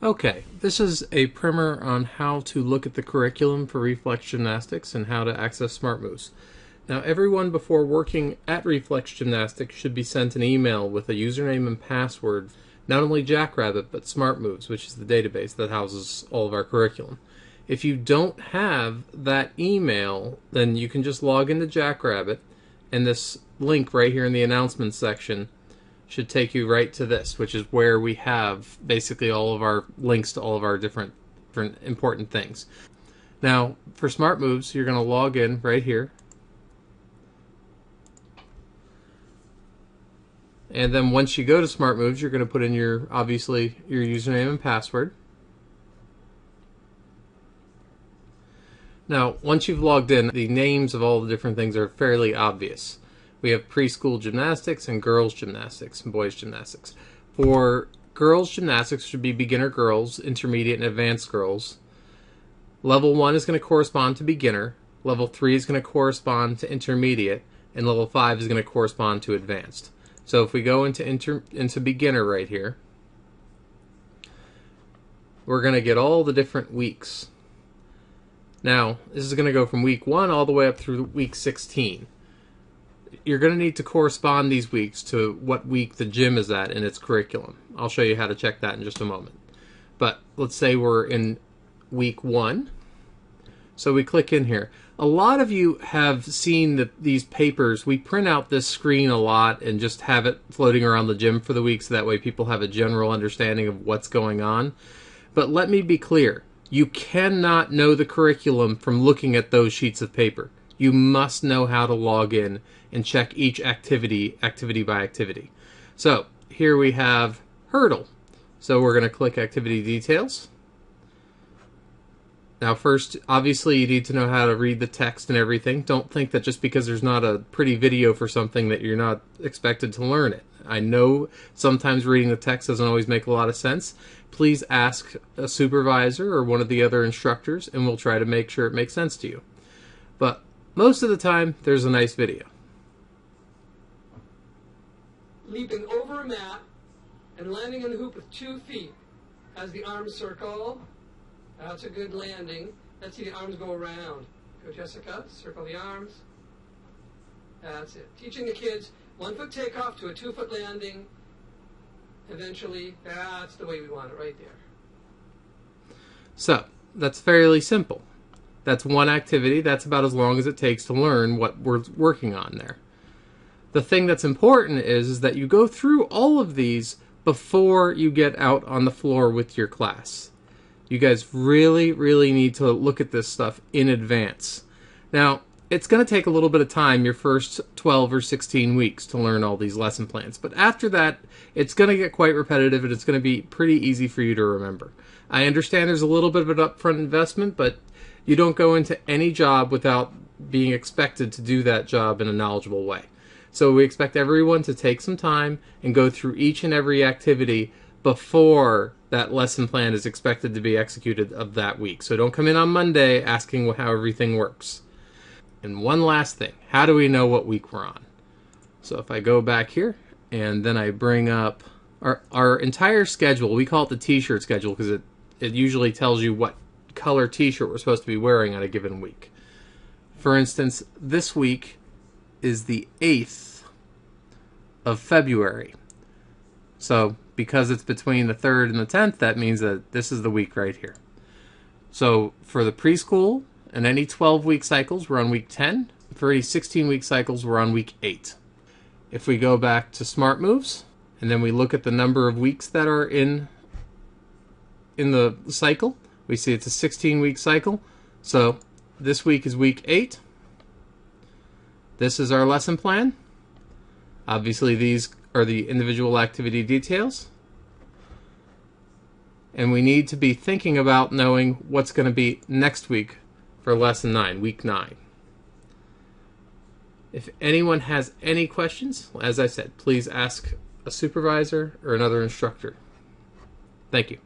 Okay, this is a primer on how to look at the curriculum for Reflex Gymnastics and how to access Smart Moves. Now, everyone before working at Reflex Gymnastics should be sent an email with a username and password, not only Jackrabbit, but Smart Moves, which is the database that houses all of our curriculum. If you don't have that email, then you can just log into Jackrabbit, and this link right here in the announcements section should take you right to this, which is where we have basically all of our links to all of our different important things. Now, for Smart Moves, you're going to log in right here. And then once you go to Smart Moves, you're going to put in obviously your username and password. Now, once you've logged in, the names of all the different things are fairly obvious. We have preschool gymnastics and girls gymnastics and boys gymnastics. For girls gymnastics, should be beginner girls, intermediate, and advanced girls. Level 1 is going to correspond to beginner. Level 3 is going to correspond to intermediate. And level 5 is going to correspond to advanced. So if we go into beginner right here, we're going to get all the different weeks. Now, this is going to go from week 1 all the way up through week 16. You're going to need to correspond these weeks to what week the gym is at in its curriculum. I'll show you how to check that in just a moment. But let's say we're in week 1. So we click in here. A lot of you have seen these papers. We print out this screen a lot and just have it floating around the gym for the week so that way people have a general understanding of what's going on. But let me be clear. You cannot know the curriculum from looking at those sheets of paper. You must know how to log in and check each activity by activity. So here we have hurdle. So we're going to click activity details. Now first, obviously you need to know how to read the text and everything. Don't think that just because there's not a pretty video for something that you're not expected to learn it. I know sometimes reading the text doesn't always make a lot of sense. Please ask a supervisor or one of the other instructors and we'll try to make sure it makes sense to you. But most of the time, there's a nice video. Leaping over a mat and landing in the hoop with 2 feet. As the arms circle, that's a good landing. Let's see the arms go around. Go, Jessica, circle the arms. That's it. Teaching the kids 1 foot takeoff to a 2 foot landing. Eventually, that's the way we want it right there. So, that's fairly simple. That's one activity. That's about as long as it takes to learn what we're working on there. The thing that's important is that you go through all of these before you get out on the floor with your class. You guys really, really need to look at this stuff in advance. Now, it's going to take a little bit of time, your first 12 or 16 weeks, to learn all these lesson plans. But after that, it's going to get quite repetitive and it's going to be pretty easy for you to remember. I understand there's a little bit of an upfront investment, but you don't go into any job without being expected to do that job in a knowledgeable way. So we expect everyone to take some time and go through each and every activity before that lesson plan is expected to be executed of that week. So don't come in on Monday asking how everything works. And one last thing, how do we know what week we're on? So if I go back here and then I bring up our entire schedule, we call it the t-shirt schedule because it usually tells you what color t-shirt we're supposed to be wearing on a given week. For instance, this week is the 8th of February. So because it's between the 3rd and the 10th, that means that this is the week right here. So for the preschool and any 12-week cycles, we're on week 10. For any 16-week cycles, we're on week 8. If we go back to Smart Moves, and then we look at the number of weeks that are in the cycle, we see it's a 16-week cycle. So this week is week 8. This is our lesson plan. Obviously, these are the individual activity details. And we need to be thinking about knowing what's going to be next week for lesson 9, week 9. If anyone has any questions, as I said, please ask a supervisor or another instructor. Thank you.